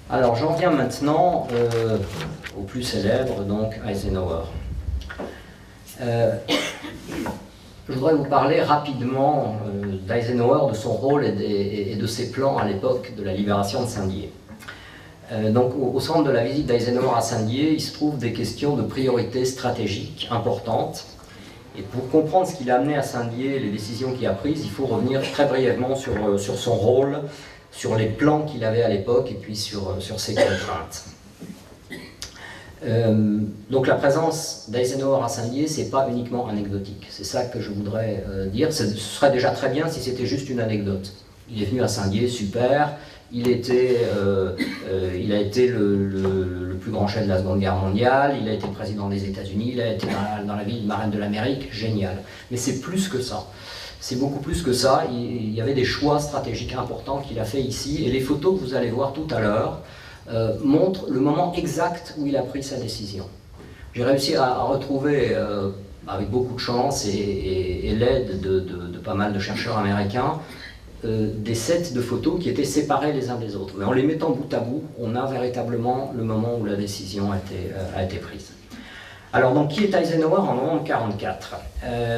Alors j'en viens maintenant au plus célèbre, donc Eisenhower. Je voudrais vous parler rapidement d'Eisenhower, de son rôle et de ses plans à l'époque de la libération de Saint-Dié. Donc au centre de la visite d'Eisenhower à Saint-Dié, il se trouve des questions de priorité stratégique importantes. Et pour comprendre ce qui l'a amené à Saint-Dié, les décisions qu'il a prises, il faut revenir très brièvement sur son rôle, sur les plans qu'il avait à l'époque et puis sur ses contraintes. Donc la présence d'Eisenhower à Saint-Dié, c'est pas uniquement anecdotique. C'est ça que je voudrais dire. Ce serait déjà très bien si c'était juste une anecdote. Il est venu à Saint-Dié, super. Il a été le plus grand chef de la Seconde Guerre mondiale, il a été président des États-Unis, il a été dans la ville marraine de l'Amérique, génial. Mais c'est plus que ça. C'est beaucoup plus que ça. Il y avait des choix stratégiques importants qu'il a fait ici, et les photos que vous allez voir tout à l'heure montrent le moment exact où il a pris sa décision. J'ai réussi à retrouver, avec beaucoup de chance et l'aide de pas mal de chercheurs américains, des sets de photos qui étaient séparés les uns des autres. Mais en les mettant bout à bout, on a véritablement le moment où la décision a été prise. Alors, donc, qui est Eisenhower en novembre 1944 ?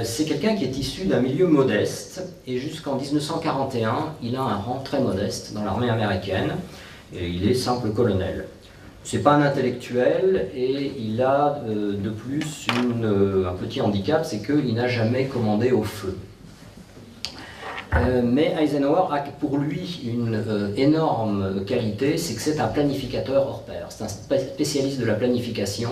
C'est quelqu'un qui est issu d'un milieu modeste, et jusqu'en 1941, il a un rang très modeste dans l'armée américaine, et il est simple colonel. C'est pas un intellectuel, et il a de plus un petit handicap, c'est qu'il n'a jamais commandé au feu. Mais Eisenhower a pour lui une énorme qualité, c'est que c'est un planificateur hors pair. C'est un spécialiste de la planification.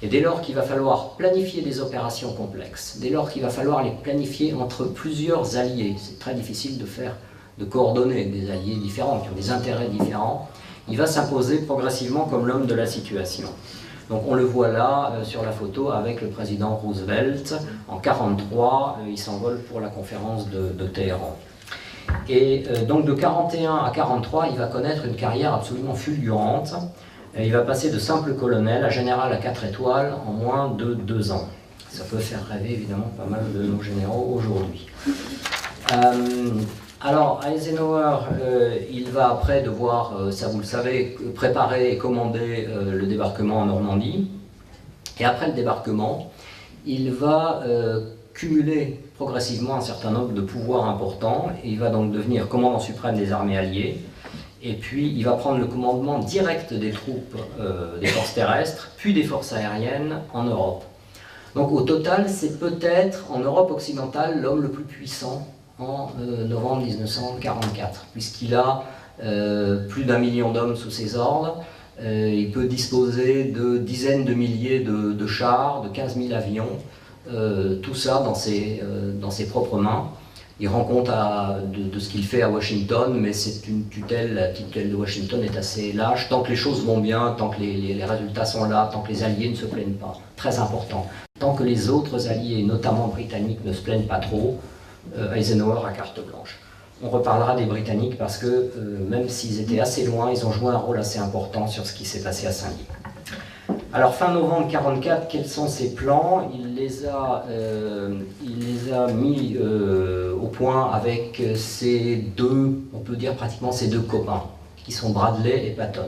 Et dès lors qu'il va falloir planifier des opérations complexes, dès lors qu'il va falloir les planifier entre plusieurs alliés, c'est très difficile de coordonner des alliés différents, qui ont des intérêts différents, il va s'imposer progressivement comme l'homme de la situation. Donc on le voit là sur la photo avec le président Roosevelt. En 1943, il s'envole pour la conférence de Téhéran. Et donc de 1941 à 1943, il va connaître une carrière absolument fulgurante. Et il va passer de simple colonel à général à 4 étoiles en moins de 2 ans. Ça peut faire rêver évidemment pas mal de nos généraux aujourd'hui. Alors Eisenhower, il va après devoir, ça vous le savez, préparer et commander le débarquement en Normandie. Et après le débarquement, il va cumuler progressivement un certain nombre de pouvoirs importants. Et il va donc devenir commandant suprême des armées alliées. Et puis il va prendre le commandement direct des troupes des forces terrestres, puis des forces aériennes en Europe. Donc au total, c'est peut-être en Europe occidentale l'homme le plus puissant en novembre 1944, puisqu'il a plus d'1 million d'hommes sous ses ordres. Il peut disposer de dizaines de milliers de chars, de 15 000 avions, tout ça dans ses propres mains. Il rend compte de ce qu'il fait à Washington, mais c'est une tutelle, la tutelle de Washington est assez lâche. Tant que les choses vont bien, tant que les résultats sont là, tant que les alliés ne se plaignent pas, très important. Tant que les autres alliés, notamment britanniques, ne se plaignent pas trop, Eisenhower a carte blanche. On reparlera des Britanniques parce que même s'ils étaient assez loin, ils ont joué un rôle assez important sur ce qui s'est passé à Saint-Dié. Alors fin novembre 1944, quels sont ses plans ? Il les a mis au point avec ses deux, on peut dire pratiquement ses deux copains, qui sont Bradley et Patton.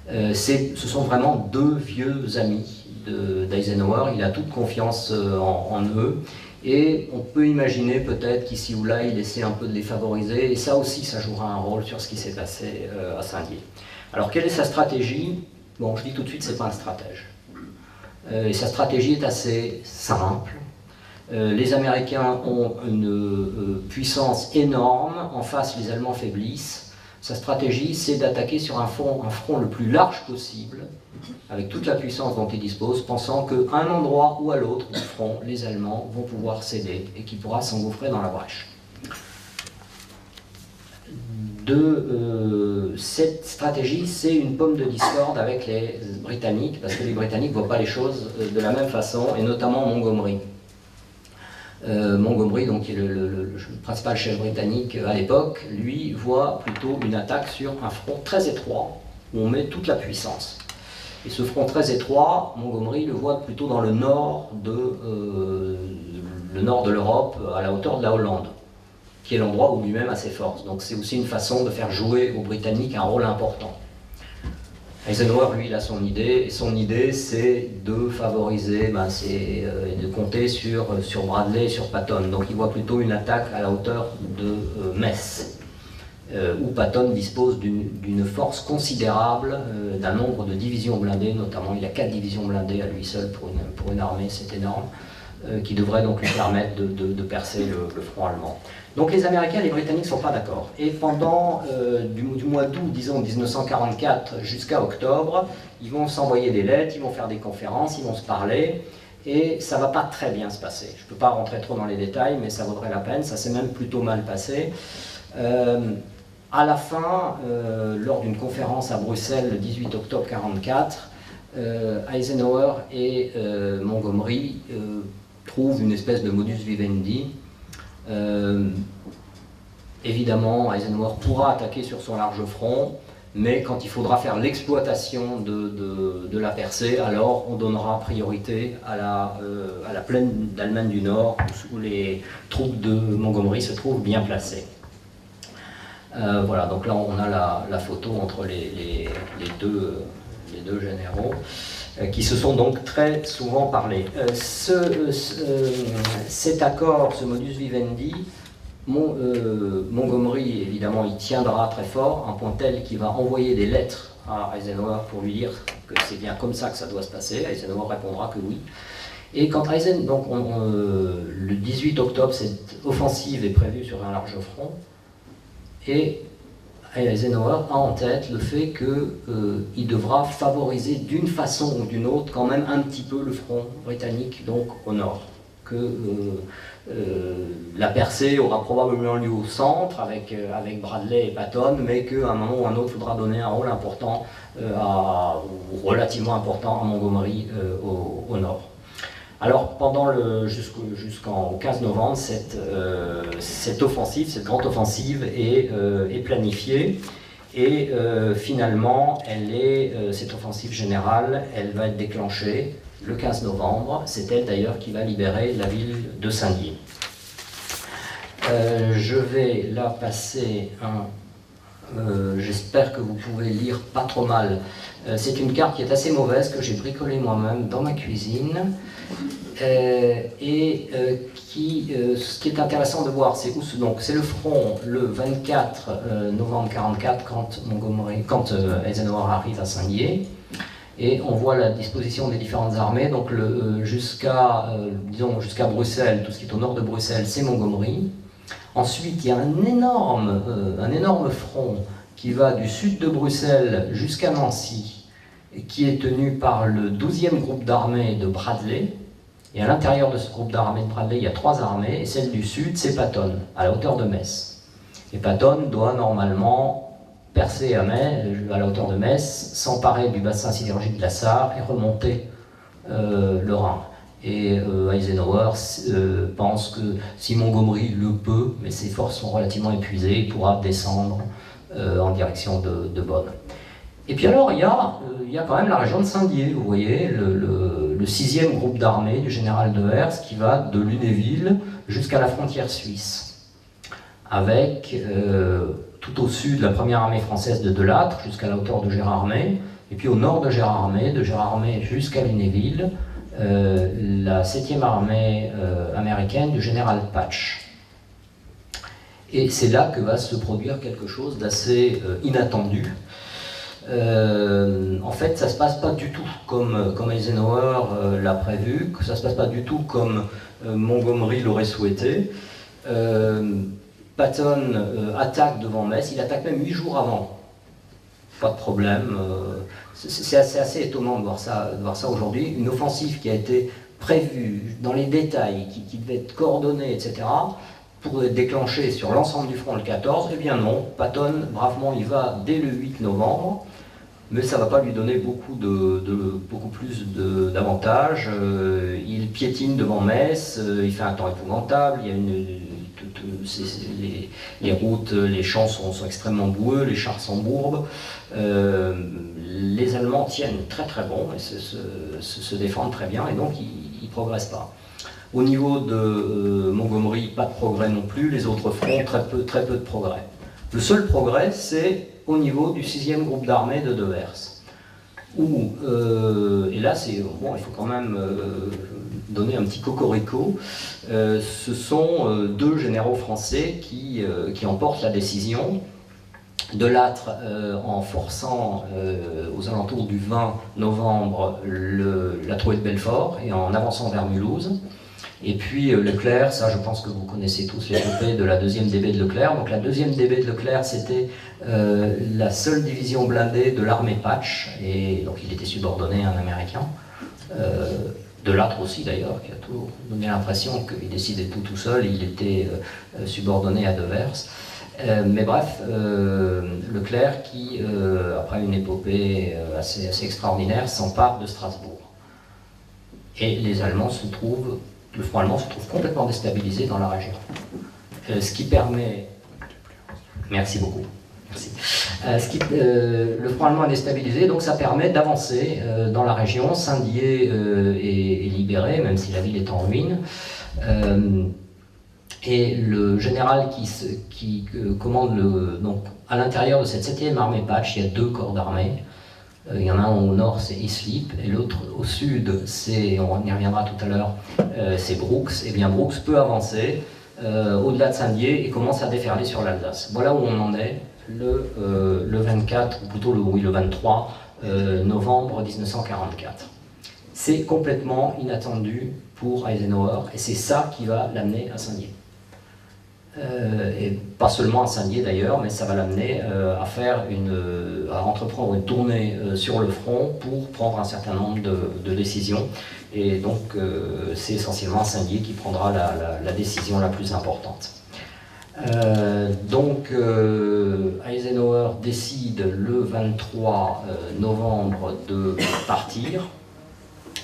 Ce sont vraiment deux vieux amis d'Eisenhower, il a toute confiance en eux, et on peut imaginer peut-être qu'ici ou là il essaie un peu de les favoriser, et ça aussi ça jouera un rôle sur ce qui s'est passé à Saint-Dié. Alors quelle est sa stratégie ? Bon, je dis tout de suite, c'est pas un stratège. Et sa stratégie est assez simple. Les Américains ont une puissance énorme, en face les Allemands faiblissent. Sa stratégie, c'est d'attaquer sur un front le plus large possible, avec toute la puissance dont ils disposent, pensant qu'à un endroit ou à l'autre du front, les Allemands vont pouvoir céder et qu'il pourra s'engouffrer dans la brèche. Cette stratégie, c'est une pomme de discorde avec les Britanniques, parce que les Britanniques ne voient pas les choses de la même façon, et notamment Montgomery. Montgomery, donc, qui est le principal chef britannique à l'époque, lui voit plutôt une attaque sur un front très étroit, où on met toute la puissance. Et ce front très étroit, Montgomery le voit plutôt dans le nord de l'Europe, à la hauteur de la Hollande, qui est l'endroit où lui-même a ses forces. Donc c'est aussi une façon de faire jouer aux Britanniques un rôle important. Eisenhower, lui, il a son idée, et son idée, c'est de favoriser, de compter sur Bradley et sur Patton. Donc il voit plutôt une attaque à la hauteur de Metz, où Patton dispose d'une force considérable, d'un nombre de divisions blindées, notamment il a 4 divisions blindées à lui seul pour une armée, c'est énorme, qui devrait donc lui permettre de percer le front allemand. Donc les Américains et les Britanniques ne sont pas d'accord. Et pendant du mois d'août, disons 1944 jusqu'à octobre, ils vont s'envoyer des lettres, ils vont faire des conférences, ils vont se parler, et ça ne va pas très bien se passer. Je ne peux pas rentrer trop dans les détails, mais ça vaudrait la peine, ça s'est même plutôt mal passé. À la fin, lors d'une conférence à Bruxelles le 18 octobre 1944, Eisenhower et Montgomery trouvent une espèce de modus vivendi. Évidemment, Eisenhower pourra attaquer sur son large front, mais quand il faudra faire l'exploitation de la percée, alors on donnera priorité à la plaine d'Allemagne du Nord, où les troupes de Montgomery se trouvent bien placées. Voilà, donc là on a la photo entre les deux généraux qui se sont donc très souvent parlé. Cet accord, ce modus vivendi, Montgomery évidemment il tiendra très fort, un point tel qu'il va envoyer des lettres à Eisenhower pour lui dire que c'est bien comme ça que ça doit se passer. Eisenhower répondra que oui. Et quand donc le 18 octobre, cette offensive est prévue sur un large front, et Eisenhower a en tête le fait qu'il devra favoriser d'une façon ou d'une autre quand même un petit peu le front britannique, donc au nord. Que la percée aura probablement lieu au centre avec Bradley et Patton, mais qu'à un moment ou à un autre, il faudra donner un rôle important, ou relativement important à Montgomery au nord. Alors, jusqu'en 15 novembre, cette offensive, cette grande offensive est planifiée, et finalement, cette offensive générale, elle va être déclenchée le 15 novembre. C'est elle d'ailleurs qui va libérer la ville de Saint-Dié. Je vais là passer j'espère que vous pouvez lire pas trop mal. C'est une carte qui est assez mauvaise, que j'ai bricolée moi-même dans ma cuisine. Ce qui est intéressant de voir, c'est le front le 24 novembre 1944 quand Eisenhower arrive à Saint-Dié, et on voit la disposition des différentes armées. Donc jusqu'à Bruxelles, tout ce qui est au nord de Bruxelles, c'est Montgomery. Ensuite, il y a un énorme front qui va du sud de Bruxelles jusqu'à Nancy, qui est tenu par le 12e groupe d'armées de Bradley. Et à l'intérieur de ce groupe d'armées de Bradley, il y a 3 armées, et celle du sud, c'est Patton, à la hauteur de Metz. Et Patton doit normalement percer à la hauteur de Metz, s'emparer du bassin sidérurgique de la Sarre et remonter le Rhin. Et Eisenhower pense que si Montgomery le peut, mais ses forces sont relativement épuisées, il pourra descendre en direction de Bonn. Et puis alors, il y a quand même la région de Saint-Dié, vous voyez, le 6e groupe d'armée du général de Herse qui va de Lunéville jusqu'à la frontière suisse, avec tout au sud la première armée française de Delattre jusqu'à la hauteur de Gérardmer, et puis au nord de Gérardmer jusqu'à Lunéville, la 7e armée américaine du général Patch. Et c'est là que va se produire quelque chose d'assez inattendu. En fait, ça ne se passe pas du tout comme Eisenhower l'a prévu, que ça ne se passe pas du tout comme Montgomery l'aurait souhaité. Patton attaque devant Metz, il attaque même 8 jours avant. Pas de problème. C'est assez étonnant de voir ça aujourd'hui. Une offensive qui a été prévue dans les détails, qui devait être coordonnée, etc., pour être déclenchée sur l'ensemble du front le 14, eh bien non, Patton, bravement, il va dès le 8 novembre, mais ça ne va pas lui donner beaucoup plus d'avantages. Il piétine devant Metz, il fait un temps épouvantable, il y a les routes, les champs sont extrêmement boueux, les chars s'embourbent. Les Allemands tiennent très très bon et se défendent très bien, et donc ils ne progressent pas. Au niveau de Montgomery, pas de progrès non plus, les autres fronts, très peu de progrès. Le seul progrès, c'est au niveau du 6e groupe d'armées de Devers. où, et là c'est bon, il faut quand même donner un petit cocorico, ce sont deux généraux français qui emportent la décision. De Lattre en forçant aux alentours du 20 novembre la trouée de Belfort et en avançant vers Mulhouse. Et puis Leclerc, ça je pense que vous connaissez tous l'épopée de la deuxième DB de Leclerc. Donc la deuxième DB de Leclerc, c'était la seule division blindée de l'armée Patch, et donc il était subordonné à un Américain. De Lattre aussi d'ailleurs, qui a toujours donné l'impression qu'il décidait tout seul, il était subordonné à Devers. Mais bref, Leclerc qui, après une épopée assez extraordinaire, s'empare de Strasbourg. Et les Allemands le front allemand se trouve complètement déstabilisé dans la région. Ce qui permet... Merci beaucoup. Merci. Le front allemand est déstabilisé, donc ça permet d'avancer dans la région. Saint-Dié est libéré, même si la ville est en ruine. Et le général qui commande donc, à l'intérieur de cette 7e armée Patch, il y a deux corps d'armée. Il y en a un au nord, c'est Islip, et l'autre au sud, on y reviendra tout à l'heure, c'est Brooks. Et bien Brooks peut avancer au-delà de Saint-Dié et commence à déferler sur l'Alsace. Voilà où on en est le 24, ou plutôt le 23 novembre 1944. C'est complètement inattendu pour Eisenhower, et c'est ça qui va l'amener à Saint-Dié. Et pas seulement à Saint-Dié d'ailleurs, mais ça va l'amener à entreprendre une tournée sur le front pour prendre un certain nombre de décisions. Et donc c'est essentiellement à Saint-Dié qui prendra la décision la plus importante. Donc Eisenhower décide le 23 novembre de partir.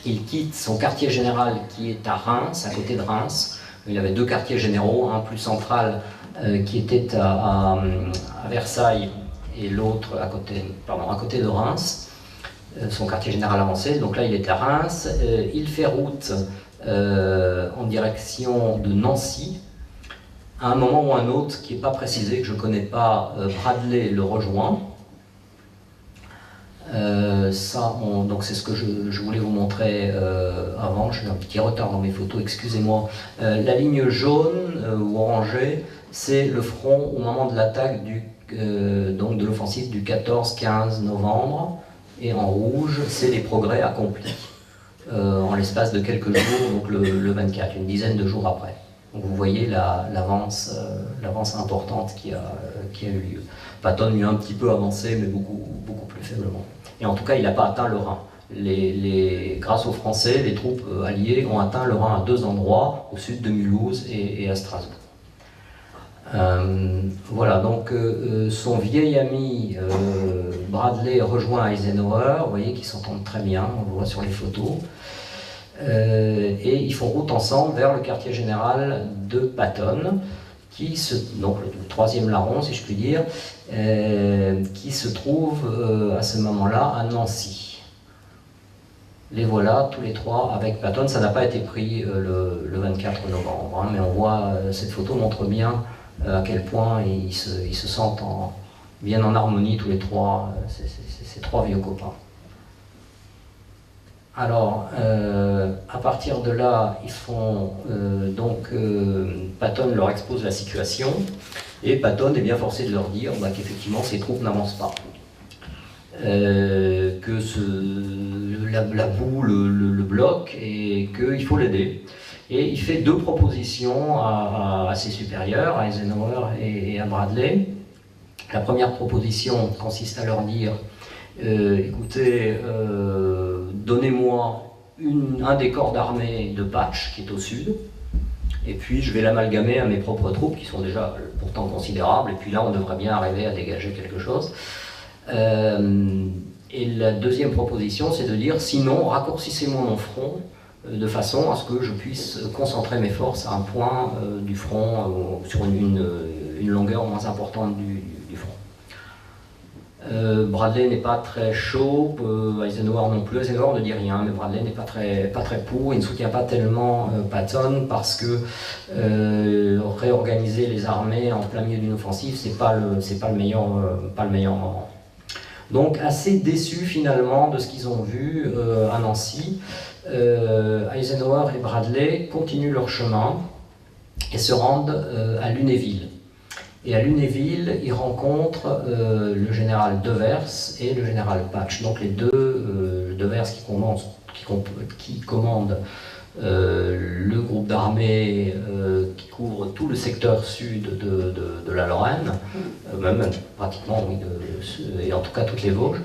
Il quitte son quartier général qui est à Reims, à côté de Reims. Il avait deux quartiers généraux, un plus central qui était à Versailles et l'autre à côté de Reims, son quartier général avancé. Donc là, il est à Reims. Il fait route en direction de Nancy. À un moment ou un autre, qui n'est pas précisé, que je ne connais pas, Bradley le rejoint. Donc c'est ce que je voulais vous montrer avant. J'ai un petit retard dans mes photos, excusez-moi. La ligne jaune ou orangée, c'est le front au moment de l'attaque donc de l'offensive du 14-15 novembre, et en rouge, c'est les progrès accomplis en l'espace de quelques jours, donc le 24, une dizaine de jours après. Donc vous voyez l'avance importante qui a eu lieu. Patton lui a un petit peu avancé, mais beaucoup plus faiblement. Et en tout cas, il n'a pas atteint le Rhin. Grâce aux Français, les troupes alliées ont atteint le Rhin à deux endroits, au sud de Mulhouse et à Strasbourg. Voilà, donc son vieil ami Bradley rejoint Eisenhower, vous voyez qu'ils s'entendent très bien, on le voit sur les photos. Et ils font route ensemble vers le quartier général de Patton, donc le troisième larron, si je puis dire, qui se trouve à ce moment-là à Nancy. Les voilà, tous les trois, avec Patton. Ça n'a pas été pris le 24 novembre, hein, mais on voit, cette photo montre bien à quel point ils se sentent bien en harmonie, tous les trois, ces trois vieux copains. Alors, à partir de là, ils font Patton leur expose la situation, et Patton est bien forcé de leur dire qu'effectivement ses troupes n'avancent pas, que la boue le bloque et qu'il faut l'aider. Et il fait deux propositions à ses supérieurs, à Eisenhower et à Bradley. La première proposition consiste à leur dire écoutez, donnez-moi un des corps d'armée de Patch qui est au sud, et puis je vais l'amalgamer à mes propres troupes qui sont déjà pourtant considérables, et puis là on devrait bien arriver à dégager quelque chose. Et la deuxième proposition, c'est de dire sinon raccourcissez-moi mon front de façon à ce que je puisse concentrer mes forces à un point du front sur une longueur moins importante du front. Bradley n'est pas très chaud, Eisenhower non plus. Eisenhower ne dit rien, mais Bradley n'est pas très pour. Il ne soutient pas tellement Patton parce que réorganiser les armées en plein milieu d'une offensive, c'est pas le meilleur moment. Donc assez déçus finalement de ce qu'ils ont vu à Nancy, Eisenhower et Bradley continuent leur chemin et se rendent à Lunéville. Et à Lunéville, ils rencontrent le général Devers et le général Patch. Donc les deux, Devers qui commande le groupe d'armées qui couvre tout le secteur sud de la Lorraine, même pratiquement, oui, et en tout cas toutes les Vosges.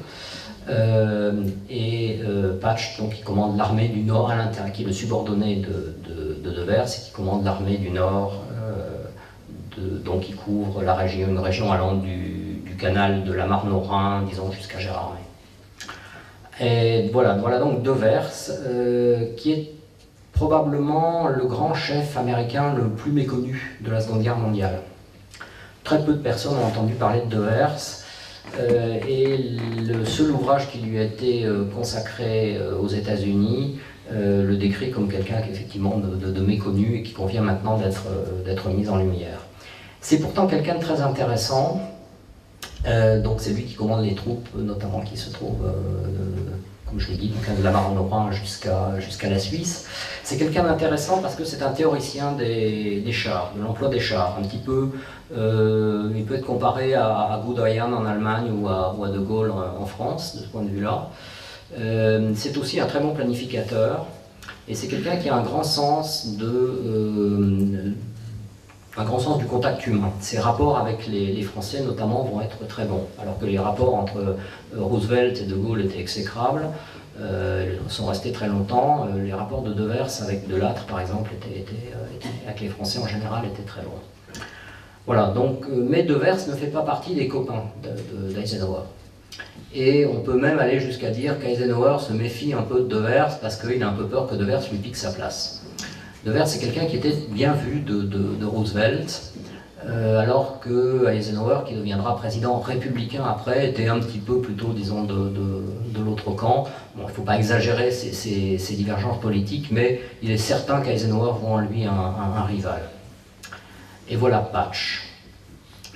Patch, donc, qui commande l'armée du Nord à l'intérieur, qui est le subordonné de Devers et qui commande l'armée du Nord, donc qui couvre une région allant du canal de la Marne au Rhin, disons, jusqu'à Gérardmer. Et voilà donc Devers, qui est probablement le grand chef américain le plus méconnu de la Seconde Guerre mondiale. Très peu de personnes ont entendu parler de Devers, et le seul ouvrage qui lui a été consacré aux États-Unis le décrit comme quelqu'un effectivement de méconnu et qui convient maintenant d'être mis en lumière. C'est pourtant quelqu'un de très intéressant, donc c'est lui qui commande les troupes, notamment qui se trouvent, comme je l'ai dit, de la Marne au Rhin jusqu'à la Suisse. C'est quelqu'un d'intéressant parce que c'est un théoricien des chars, de l'emploi des chars, un petit peu, il peut être comparé à Guderian en Allemagne ou à De Gaulle en France, de ce point de vue-là. C'est aussi un très bon planificateur, et c'est quelqu'un qui a un grand sens du contact humain. Ses rapports avec les Français, notamment, vont être très bons. Alors que les rapports entre Roosevelt et De Gaulle étaient exécrables, sont restés très longtemps. Les rapports de Devers avec De Lattre, par exemple, avec les Français en général, étaient très bons. Voilà, donc, mais Devers ne fait pas partie des copains d'Eisenhower. Et on peut même aller jusqu'à dire qu'Eisenhower se méfie un peu de Devers parce qu'il a un peu peur que Devers lui pique sa place. Devers, c'est quelqu'un qui était bien vu de Roosevelt, alors que Eisenhower, qui deviendra président républicain après, était un petit peu plutôt, disons, de l'autre camp. Bon, il ne faut pas exagérer ces divergences politiques, mais il est certain qu'Eisenhower voit en lui un rival. Et voilà Patch.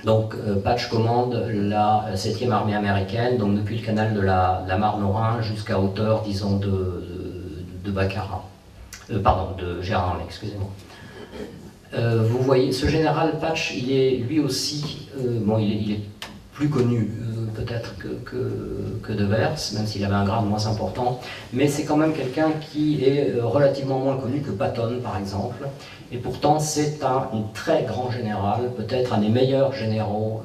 Donc Patch commande la 7e armée américaine, donc depuis le canal de la Marne au Rhin jusqu'à hauteur, disons, de Baccarat. De Gérardmer, excusez-moi. Vous voyez, ce général Patch, il est lui aussi, il est plus connu peut-être que Devers, même s'il avait un grade moins important, mais c'est quand même quelqu'un qui est relativement moins connu que Patton, par exemple, et pourtant c'est un très grand général, peut-être un des meilleurs généraux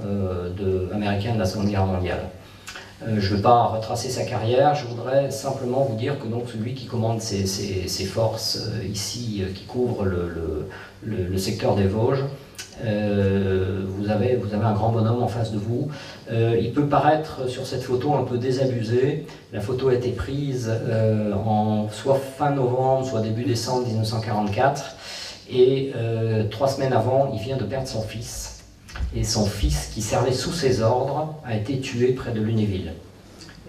américains de la Seconde Guerre mondiale. Je ne vais pas retracer sa carrière, je voudrais simplement vous dire que donc, celui qui commande ces forces ici, qui couvrent le secteur des Vosges, vous avez un grand bonhomme en face de vous. Il peut paraître sur cette photo un peu désabusé. La photo a été prise soit fin novembre, soit début décembre 1944. Et 3 semaines avant, il vient de perdre son fils. Et son fils, qui servait sous ses ordres, a été tué près de Lunéville.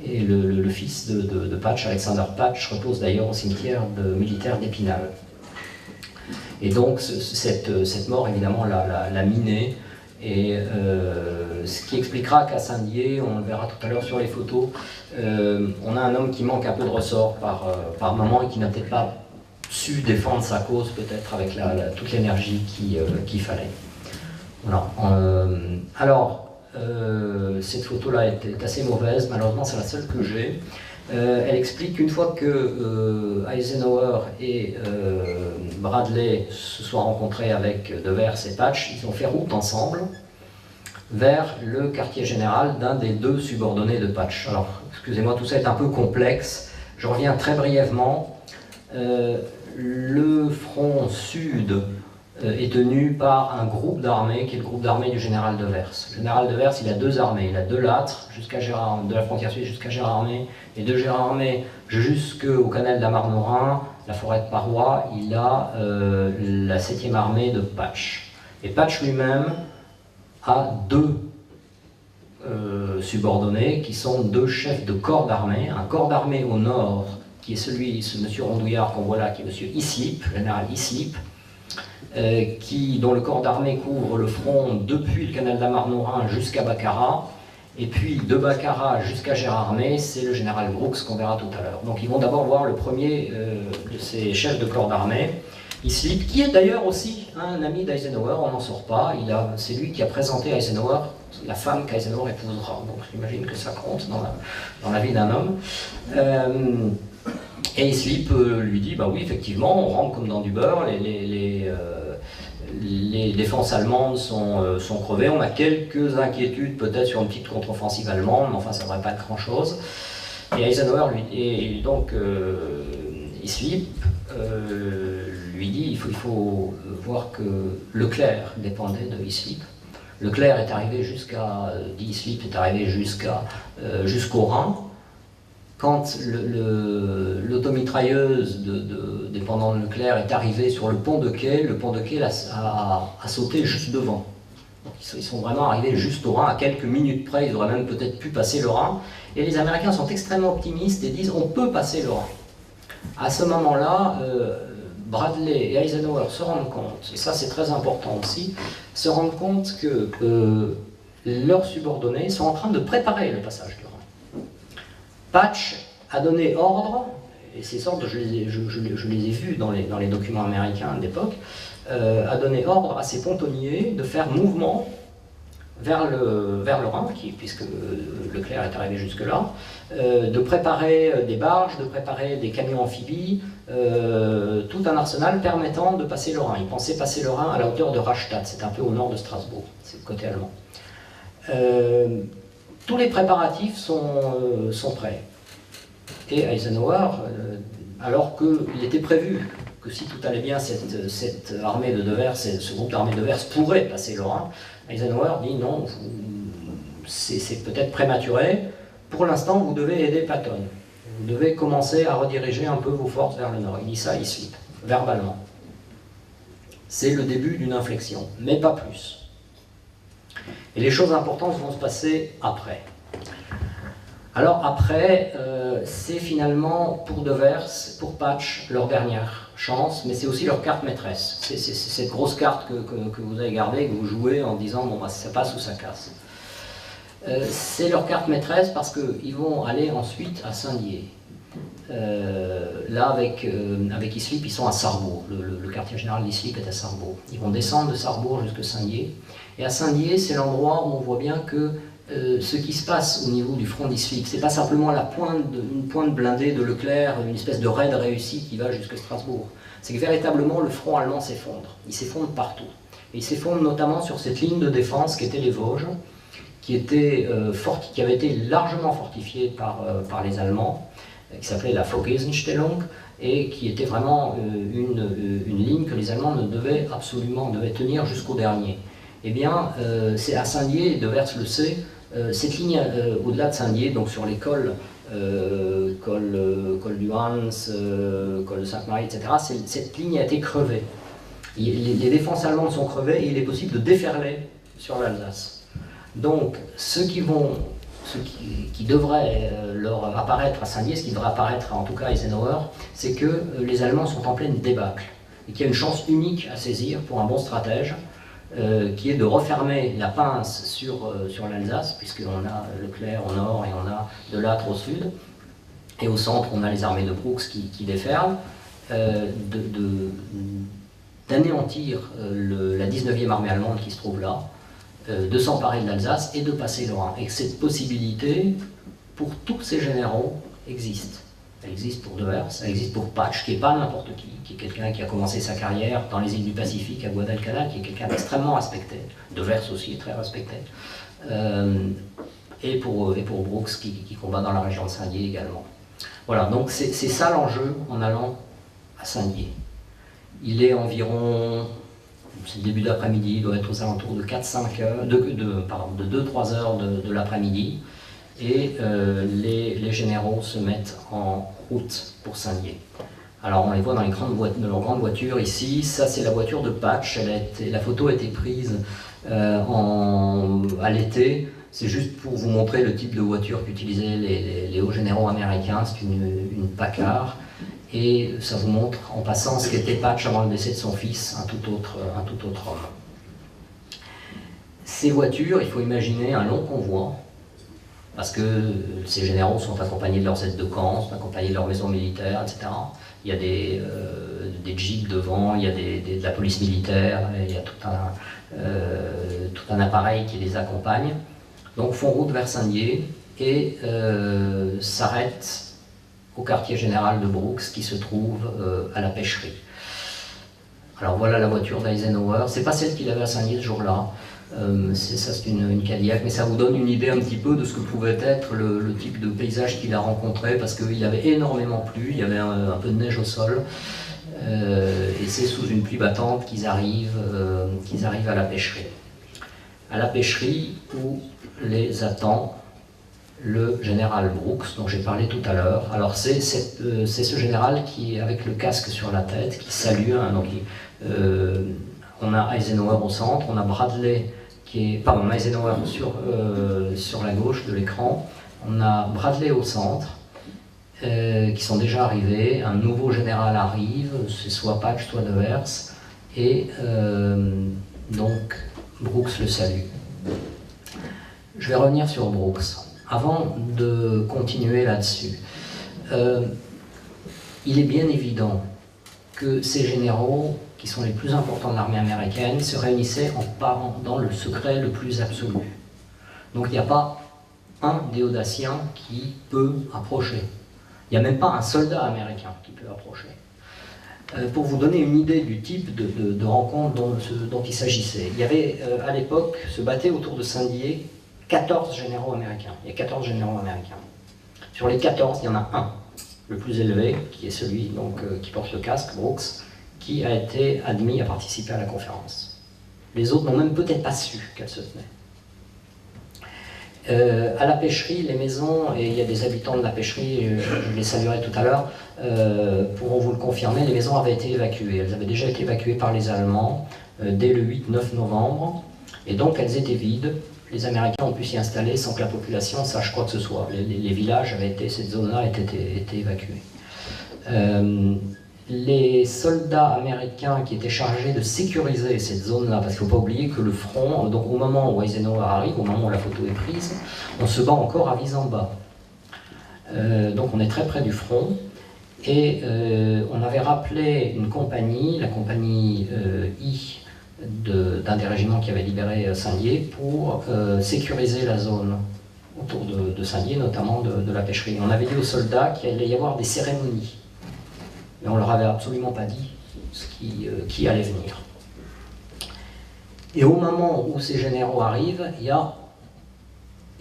Et le fils de Patch, Alexander Patch, repose d'ailleurs au cimetière militaire d'Épinal. Et donc cette mort, évidemment, l'a miné. Et ce qui expliquera qu'à Saint-Dié, on le verra tout à l'heure sur les photos, on a un homme qui manque un peu de ressort par moment et qui n'a peut-être pas su défendre sa cause, peut-être avec toute l'énergie qu'il fallait. Voilà. Cette photo-là est assez mauvaise, malheureusement c'est la seule que j'ai. Elle explique qu'une fois que Eisenhower et Bradley se soient rencontrés avec Devers et Patch, ils ont fait route ensemble vers le quartier général d'un des deux subordonnés de Patch. Alors, excusez-moi, tout ça est un peu complexe, je reviens très brièvement. Le front sud est tenu par un groupe d'armées qui est le groupe d'armées du général Devers. Le général Devers, il a deux armées, il a de Lattre de la frontière suisse jusqu'à Gérardmer, et de Gérardmer jusqu'au canal de la Marne au Rhin, la forêt de Parois, il a la 7e armée de Patch. Et Patch lui-même a deux subordonnés qui sont deux chefs de corps d'armée, un corps d'armée au nord qui est ce monsieur Rondouillard qu'on voit là, qui est monsieur Islip, le général Islip, dont le corps d'armée couvre le front depuis le canal de la Marne au Rhin jusqu'à Baccarat, Et puis de Baccarat jusqu'à Gérardmer, c'est le général Brooks qu'on verra tout à l'heure. Donc ils vont d'abord voir le premier de ces chefs de corps d'armée, Islip, qui est d'ailleurs aussi un ami d'Eisenhower, on n'en sort pas. C'est lui qui a présenté à Eisenhower la femme qu'Eisenhower épousera. Donc j'imagine que ça compte dans la vie d'un homme. Et Islip lui dit, bah oui, effectivement, on rentre comme dans du beurre, les défenses allemandes sont crevées, on a quelques inquiétudes peut-être sur une petite contre-offensive allemande, mais enfin ça ne devrait pas être grand-chose. Et Eisenhower, Islip lui dit, il faut voir que Leclerc dépendait de Islip. Leclerc est arrivé dit Islip, est arrivé jusqu'au Rhin. Quand l'automitrailleuse dépendant de Leclerc est arrivée sur le pont de quai a sauté juste devant. Donc ils sont vraiment arrivés juste au Rhin, à quelques minutes près, ils auraient même peut-être pu passer le Rhin. Et les Américains sont extrêmement optimistes et disent on peut passer le Rhin. À ce moment-là, Bradley et Eisenhower se rendent compte, et ça c'est très important aussi, se rendent compte que leurs subordonnés sont en train de préparer le passage du Rhin. Patch a donné ordre, et ces ordres je les ai vus dans les documents américains d'époque, a donné ordre à ses pontonniers de faire mouvement vers le Rhin, puisque Leclerc est arrivé jusque-là, de préparer des barges, de préparer des camions amphibies, tout un arsenal permettant de passer le Rhin. Ils pensaient passer le Rhin à la hauteur de Rastatt, c'est un peu au nord de Strasbourg, c'est le côté allemand. Tous les préparatifs sont prêts. Et Eisenhower, alors qu'il était prévu que si tout allait bien, cette armée de Devers, ce groupe d'armées de Devers pourrait passer le Rhin, Eisenhower dit non, c'est peut-être prématuré, pour l'instant vous devez aider Patton. Vous devez commencer à rediriger un peu vos forces vers le nord. Il dit ça, il slip, verbalement. C'est le début d'une inflexion, mais pas plus. Et les choses importantes vont se passer après. Alors après, c'est finalement pour Devers, pour Patch, leur dernière chance, mais c'est aussi leur carte maîtresse. C'est cette grosse carte que vous avez gardée, que vous jouez en disant bon bah ça passe ou ça casse. C'est leur carte maîtresse parce qu'ils vont aller ensuite à Saint-Dié. Là avec Islip, ils sont à Sarrebourg. Le quartier général d'Islip est à Sarrebourg. Ils vont descendre de Sarrebourg jusqu'à Saint-Dié. Et à Saint-Dié, c'est l'endroit où on voit bien que ce qui se passe au niveau du front d'Islip, c'est pas simplement une pointe blindée de Leclerc, une espèce de raid réussi qui va jusqu'à Strasbourg. C'est que véritablement le front allemand s'effondre. Il s'effondre partout. Et il s'effondre notamment sur cette ligne de défense qui était les Vosges, qui avait été largement fortifiée par les Allemands, qui s'appelait la Vogesen-Stellung, et qui était vraiment une ligne que les Allemands devaient tenir jusqu'au dernier. Eh bien, c'est à Saint-Dié, Devers le sait, cette ligne au-delà de Saint-Dié, donc sur les cols, col du Hans, col de Sainte-Marie, etc., cette ligne a été crevée. Les défenses allemandes sont crevées et il est possible de déferler sur l'Alsace. Donc, ce qui devrait leur apparaître à Saint-Dié, ce qui devrait apparaître en tout cas à Eisenhower, c'est que les Allemands sont en pleine débâcle et qu'il y a une chance unique à saisir pour un bon stratège, qui est de refermer la pince sur l'Alsace, puisqu'on a Leclerc au nord et on a de Lattre au sud, et au centre on a les armées de Brooks qui déferlent, d'anéantir la 19e armée allemande qui se trouve là, de s'emparer de l'Alsace et de passer le Rhin. Et cette possibilité, pour tous ces généraux, existe. Elle existe pour Devers, elle existe pour Patch, qui n'est pas n'importe qui est quelqu'un qui a commencé sa carrière dans les îles du Pacifique, à Guadalcanal, qui est quelqu'un d'extrêmement respecté. Devers aussi est très respecté. Et pour Brooks, qui combat dans la région de Saint-Dié également. Voilà, donc c'est ça l'enjeu en allant à Saint-Dié. Il est environ, c'est le début d'après-midi, il doit être aux alentours de 4-5 heures, de 2-3 heures de l'après-midi. Et les généraux se mettent en route pour Saint-Dié. Alors on les voit dans leurs grandes voitures ici, ça c'est la voiture de Patch, la photo a été prise à l'été, c'est juste pour vous montrer le type de voiture qu'utilisaient les hauts généraux américains, c'est une Packard, et ça vous montre en passant ce qu'était Patch avant le décès de son fils, un tout autre homme. Ces voitures, il faut imaginer un long convoi, parce que ces généraux sont accompagnés de leurs aides de camp, sont accompagnés de leurs maisons militaires, etc. Il y a des jeeps devant, il y a de la police militaire, il y a tout un appareil qui les accompagne. Donc font route vers Saint-Dié et s'arrêtent au quartier général de Brooks qui se trouve à la pêcherie. Alors voilà la voiture d'Eisenhower, c'est pas celle qu'il avait à Saint-Dié ce jour-là, c'est une Cadillac, mais ça vous donne une idée un petit peu de ce que pouvait être le type de paysage qu'il a rencontré, parce qu'il avait énormément plu, il y avait un peu de neige au sol, et c'est sous une pluie battante qu'ils arrivent à la pêcherie. À la pêcherie où les attend le général Brooks, dont j'ai parlé tout à l'heure. Alors c'est ce général qui, avec le casque sur la tête, qui salue. Hein, donc, on a Eisenhower au centre, on a Bradley on a Eisenhower sur la gauche de l'écran, on a Bradley au centre, qui sont déjà arrivés. Un nouveau général arrive, c'est soit Patch, soit Devers, et donc Brooks le salue. Je vais revenir sur Brooks. Avant de continuer là-dessus, il est bien évident que ces généraux, qui sont les plus importants de l'armée américaine, se réunissaient dans le secret le plus absolu. Donc il n'y a pas un des audaciens qui peut approcher. Il n'y a même pas un soldat américain qui peut approcher. Pour vous donner une idée du type de rencontre dont il s'agissait, il y avait à l'époque, se battaient autour de Saint-Dié 14 généraux américains. Il y a 14 généraux américains. Sur les 14, il y en a un, le plus élevé, qui est celui donc, qui porte le casque, Brooks, qui a été admis à participer à la conférence. Les autres n'ont même peut-être pas su qu'elle se tenait. À la pêcherie, les maisons, et il y a des habitants de la pêcherie, je les saluerai tout à l'heure, pourront vous le confirmer, les maisons avaient été évacuées. Elles avaient déjà été évacuées par les Allemands dès le 8-9 novembre, et donc elles étaient vides. Les Américains ont pu s'y installer sans que la population sache quoi que ce soit. Les villages cette zone-là a été évacuée. Les soldats américains qui étaient chargés de sécuriser cette zone-là, parce qu'il ne faut pas oublier que le front, donc au moment où Eisenhower arrive, au moment où la photo est prise, on se bat encore à Vis-en-Bas. Donc on est très près du front, et on avait rappelé une compagnie, la compagnie I, d'un des régiments qui avait libéré Saint-Dié, pour sécuriser la zone autour de Saint-Dié, notamment de la pêcherie. On avait dit aux soldats qu'il allait y avoir des cérémonies, mais on ne leur avait absolument pas dit ce qui allait venir. Et au moment où ces généraux arrivent,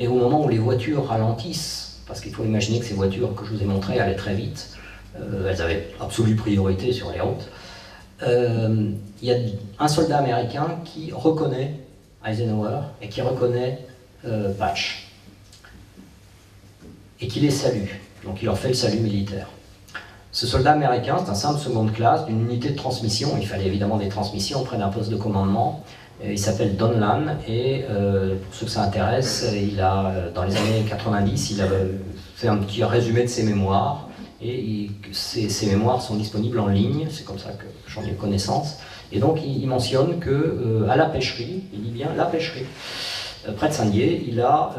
et au moment où les voitures ralentissent, parce qu'il faut imaginer que ces voitures que je vous ai montrées allaient très vite, elles avaient absolue priorité sur les routes, il y a un soldat américain qui reconnaît Eisenhower et qui reconnaît Patch, et qui les salue. Donc il leur fait le salut militaire. Ce soldat américain, c'est un simple seconde classe d'une unité de transmission. Il fallait évidemment des transmissions auprès d'un poste de commandement. Il s'appelle Donlan, et pour ceux que ça intéresse, dans les années 90, il a fait un petit résumé de ses mémoires, et ces mémoires sont disponibles en ligne, c'est comme ça que j'en ai connaissance. Et donc il mentionne qu'à la pêcherie, il dit bien la pêcherie, près de Saint-Dié, il a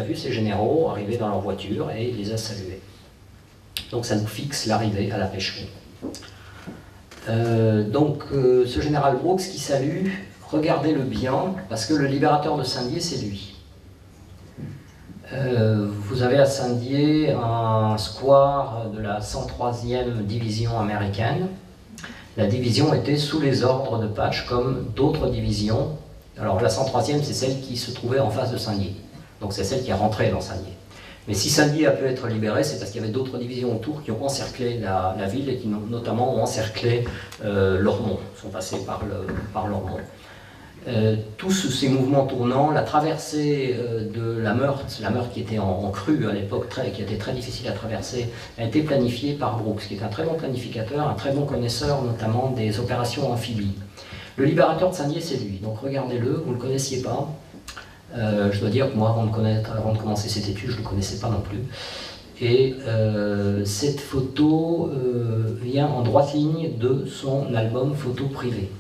vu ces généraux arriver dans leur voiture et il les a salués. Donc ça nous fixe l'arrivée à la pêcherie. Ce général Brooks qui salue, regardez-le bien, parce que le libérateur de Saint-Dié, c'est lui. Vous avez à Saint-Dié un square de la 103e division américaine. La division était sous les ordres de Patch, comme d'autres divisions. Alors la 103e, c'est celle qui se trouvait en face de Saint-Dié. Donc c'est celle qui est rentrée dans Saint-Dié. Mais si Saint-Dié a pu être libéré, c'est parce qu'il y avait d'autres divisions autour qui ont encerclé la ville, et qui notamment ont encerclé Lormont, sont passés par Lormont. Tous ces mouvements tournants, la traversée de la Meurthe qui était en crue à l'époque, qui était très difficile à traverser, a été planifiée par Brooks, qui est un très bon planificateur, un très bon connaisseur notamment des opérations amphibies. Le libérateur de Saint-Dié, c'est lui, donc regardez-le, vous ne le connaissiez pas. Je dois dire que moi, avant de commencer cette étude, je ne le connaissais pas non plus. Et cette photo vient en droite ligne de son album photo privé.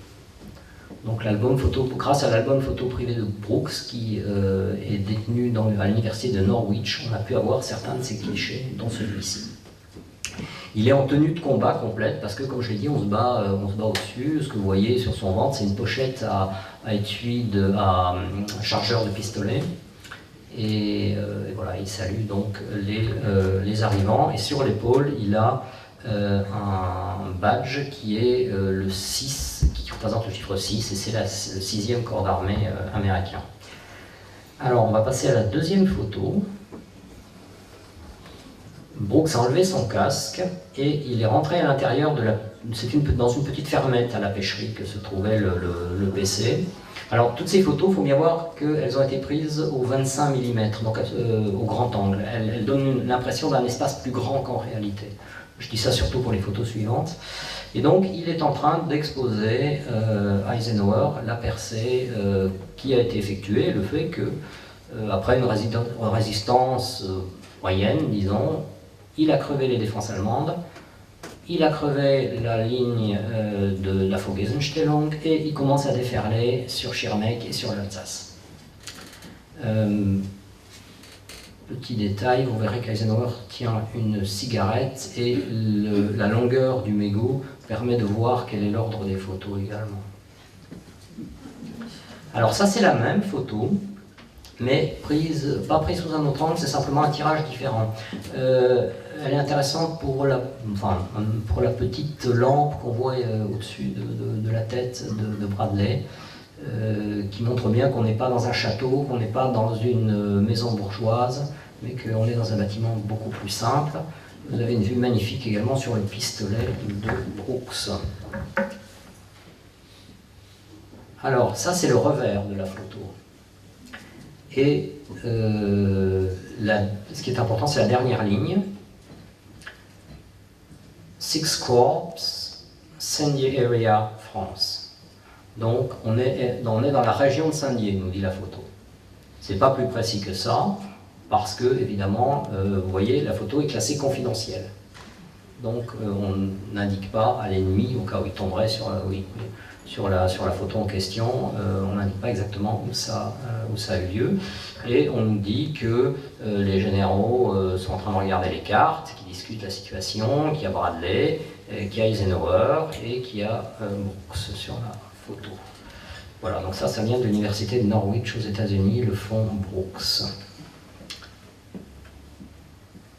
Donc l'album photo, grâce à l'album photo privé de Brooks, qui est détenu à l'université de Norwich, on a pu avoir certains de ces clichés, dont celui-ci. Il est en tenue de combat complète, parce que comme je l'ai dit, on se bat au-dessus. Ce que vous voyez sur son ventre, c'est une pochette à étui, à chargeur de pistolet. Et voilà, il salue donc les arrivants. Et sur l'épaule, il a un badge qui est le 6, qui représente le chiffre 6, et c'est le 6e corps d'armée américain. Alors, on va passer à la deuxième photo. Brooks a enlevé son casque et il est rentré à l'intérieur dans une petite fermette à la pêcherie que se trouvait le PC. Alors, toutes ces photos, il faut bien voir qu'elles ont été prises au 25 mm, donc au grand angle. Elles donnent l'impression d'un espace plus grand qu'en réalité. Je dis ça surtout pour les photos suivantes. Et donc, il est en train d'exposer Eisenhower, la percée qui a été effectuée, le fait que, après une résistance moyenne, disons, il a crevé les défenses allemandes, il a crevé la ligne de la Vorgesenstellung et il commence à déferler sur Schirmeck et sur l'Alsace. Petit détail, vous verrez qu'Eisenhower tient une cigarette et la longueur du mégot permet de voir quel est l'ordre des photos également. Alors ça c'est la même photo, mais pas prise sous un autre angle, c'est simplement un tirage différent. Elle est intéressante pour la petite lampe qu'on voit au-dessus de la tête de Bradley, qui montre bien qu'on n'est pas dans un château, qu'on n'est pas dans une maison bourgeoise, mais qu'on est dans un bâtiment beaucoup plus simple. Vous avez une vue magnifique également sur le pistolet de Brooks. Alors, ça c'est le revers de la photo. Et ce qui est important, c'est la dernière ligne. Six Corps, Saint-Dié Area, France. Donc, on est dans la région de Saint-Dié, nous dit la photo. C'est pas plus précis que ça, parce que, évidemment, vous voyez, la photo est classée confidentielle. Donc, on n'indique pas à l'ennemi, au cas où il tomberait sur la photo en question, on n'indique pas exactement où ça a eu lieu. Et on nous dit que les généraux sont en train de regarder les cartes, qui discutent la situation, qu'il y a Bradley, qu'il y a Eisenhower et qu'il y a Brooks sur la photo. Voilà, donc ça vient de l'université de Norwich aux États-Unis, le fonds Brooks.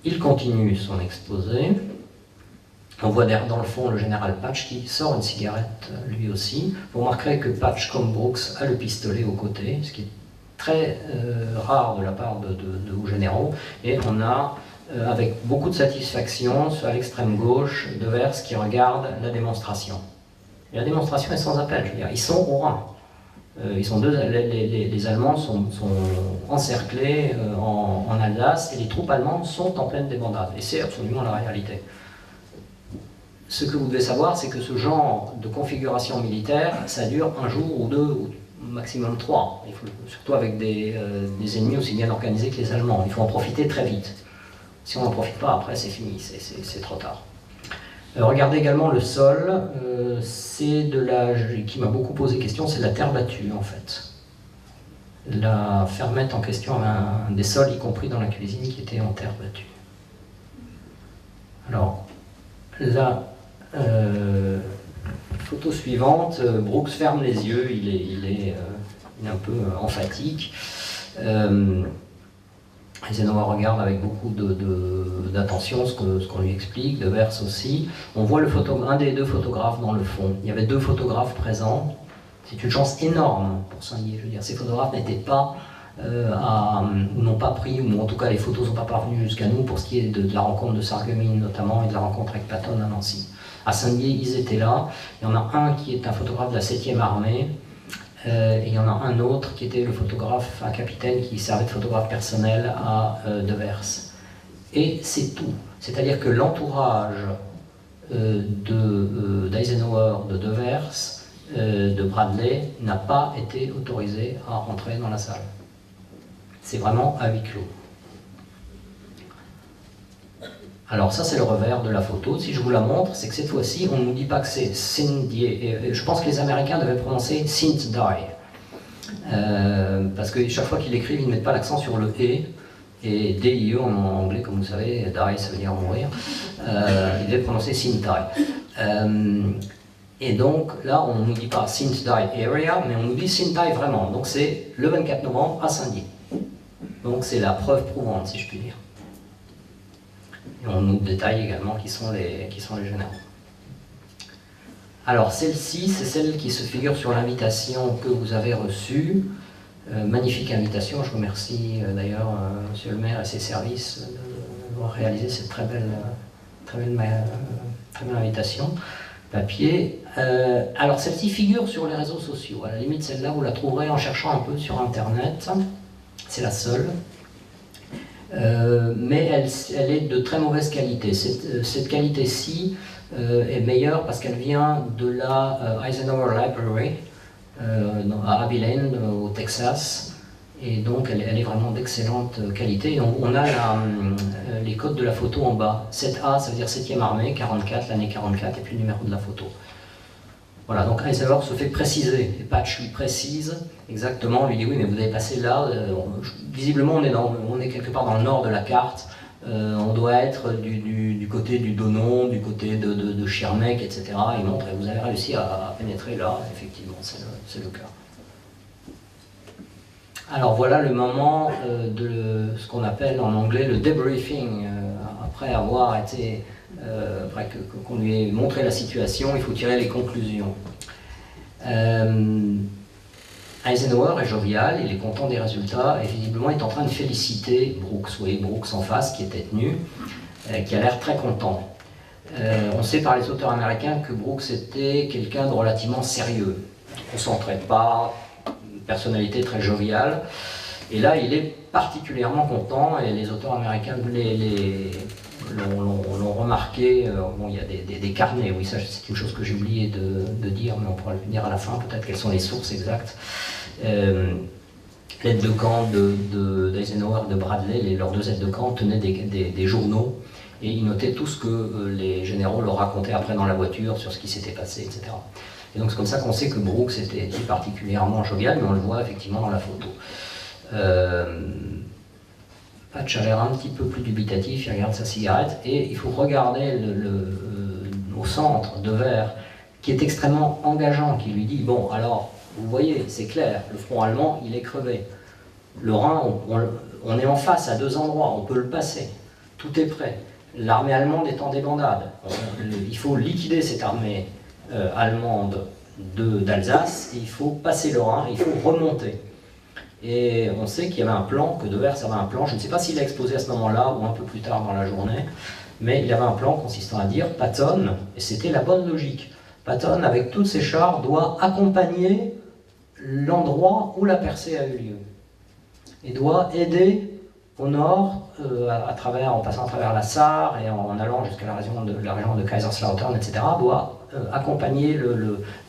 Il continue son exposé. On voit dans le fond le général Patch qui sort une cigarette lui aussi. Vous remarquerez que Patch, comme Brooks, a le pistolet au côté, ce qui est très rare de la part de hauts généraux. Et on a, avec beaucoup de satisfaction, à l'extrême gauche, Devers qui regarde la démonstration. Et la démonstration est sans appel, je veux dire, ils sont au rang. Les Allemands sont encerclés en Alsace et les troupes allemandes sont en pleine débandade. Et c'est absolument la réalité. Ce que vous devez savoir, c'est que ce genre de configuration militaire, ça dure un jour ou deux, ou maximum 3. Surtout avec des ennemis aussi bien organisés que les Allemands. Il faut en profiter très vite. Si on n'en profite pas, après c'est fini, c'est trop tard. Regardez également le sol, qui m'a beaucoup posé question, c'est de la terre battue en fait. La fermette en question avait des sols, y compris dans la cuisine, qui étaient en terre battue. Alors, là, photo suivante, Brooks ferme les yeux, il est un peu emphatique. Eisenhower regarde avec beaucoup d'attention ce qu'on lui explique, Devers aussi. On voit un des deux photographes dans le fond. Il y avait deux photographes présents. C'est une chance énorme pour Saint-Dié. Je veux dire, ces photographes n'étaient pas ou n'ont pas pris, ou en tout cas les photos ne sont pas parvenues jusqu'à nous pour ce qui est de la rencontre de Sarreguemines notamment et de la rencontre avec Patton à Nancy. À Saint-Dié, ils étaient là. Il y en a un qui est un photographe de la 7e armée. Et il y en a un autre qui était le photographe, un capitaine qui servait de photographe personnel à Devers. Et c'est tout. C'est-à-dire que l'entourage d'Eisenhower, de Devers, de Bradley n'a pas été autorisé à rentrer dans la salle. C'est vraiment à huis clos. Alors ça c'est le revers de la photo. Si je vous la montre, c'est que cette fois-ci on ne nous dit pas que c'est Cindy. Je pense que les Américains devaient prononcer Cindy. Parce que chaque fois qu'ils l'écrivent, ils ne mettent pas l'accent sur le E. Et DIE en anglais, comme vous savez, die ça veut dire mourir. Ils devaient prononcer Cindy. Et donc là on ne nous dit pas Cindy area, mais on nous dit Cindy vraiment. Donc c'est le 24 novembre à Saint-Dié. Donc c'est la preuve prouvante, si je puis dire. Et on nous détaille également qui sont les généraux. Alors celle-ci, c'est celle qui se figure sur l'invitation que vous avez reçue. Magnifique invitation, je remercie d'ailleurs Monsieur le maire et ses services d'avoir réalisé cette très belle invitation. Papier. Alors celle-ci figure sur les réseaux sociaux. À la limite, celle-là, vous la trouverez en cherchant un peu sur Internet. C'est la seule. Mais elle est de très mauvaise qualité. Cette qualité-ci est meilleure parce qu'elle vient de la Eisenhower Library à Abilene, au Texas. Et donc elle est vraiment d'excellente qualité. On a les codes de la photo en bas. 7A, ça veut dire 7e armée, 44, l'année 44, et puis le numéro de la photo. Voilà, donc Eisenhower se fait préciser, et Patch lui précise exactement, lui dit oui mais vous avez passé là, visiblement on est quelque part dans le nord de la carte, on doit être du côté du Donon, du côté de Schirmeck, etc. Il montre et vous avez réussi à pénétrer là, effectivement c'est le cas. Alors voilà le moment de ce qu'on appelle en anglais le debriefing, après avoir été... après qu'on lui ait montré la situation, il faut tirer les conclusions. Eisenhower est jovial, il est content des résultats et visiblement est en train de féliciter Brooks. Vous voyez Brooks en face qui était tenu, qui a l'air très content. On sait par les auteurs américains que Brooks était quelqu'un de relativement sérieux, concentré pas, personnalité très joviale. Et là, il est particulièrement content et les auteurs américains l'ont remarqué. Bon, il y a des carnets, oui, ça c'est une chose que j'ai oublié de dire, mais on pourra le dire à la fin, peut-être quelles sont les sources exactes. L'aide de camp d'Eisenhower, de Bradley, leurs deux aides de camp tenaient des journaux et ils notaient tout ce que les généraux leur racontaient après dans la voiture sur ce qui s'était passé, etc. Et donc c'est comme ça qu'on sait que Brooks était particulièrement jovial, mais on le voit effectivement dans la photo. Patch a l'air un petit peu plus dubitatif, il regarde sa cigarette, et il faut regarder au centre de verre, qui est extrêmement engageant, qui lui dit, bon, alors, vous voyez, c'est clair, le front allemand, il est crevé. Le Rhin, on est en face à deux endroits, on peut le passer, tout est prêt. L'armée allemande est en débandade, il faut liquider cette armée allemande d'Alsace, et il faut passer le Rhin, il faut remonter. Et on sait qu'il y avait un plan, que Devers avait un plan, je ne sais pas s'il a exposé à ce moment-là ou un peu plus tard dans la journée, mais il y avait un plan consistant à dire Patton, et c'était la bonne logique, Patton, avec tous ses chars, doit accompagner l'endroit où la percée a eu lieu, et doit aider au nord, en passant à travers la Sarre et en allant jusqu'à la région de Kaiserslautern, etc., doit accompagner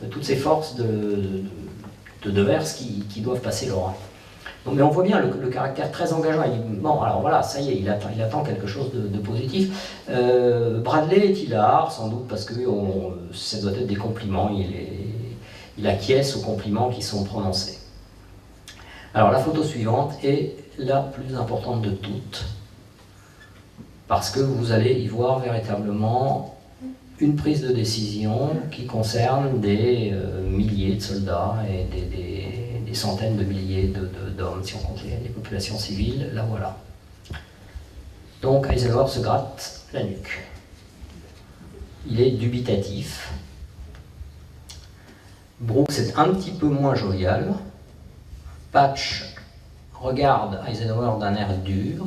toutes ces forces de Devers qui doivent passer le Rhin. Donc, mais on voit bien le caractère très engageant. Il dit, bon, alors voilà, ça y est, il attend quelque chose de positif. Bradley est hilar, sans doute parce que ça doit être des compliments, il acquiesce aux compliments qui sont prononcés. Alors la photo suivante est la plus importante de toutes, parce que vous allez y voir véritablement une prise de décision qui concerne des milliers de soldats et des centaines de milliers d'hommes, si on compte les populations civiles, la voilà. Donc Eisenhower se gratte la nuque. Il est dubitatif. Brooks est un petit peu moins jovial. Patch regarde Eisenhower d'un air dur.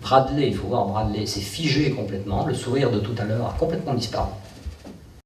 Bradley, il faut voir Bradley, s'est figé complètement. Le sourire de tout à l'heure a complètement disparu.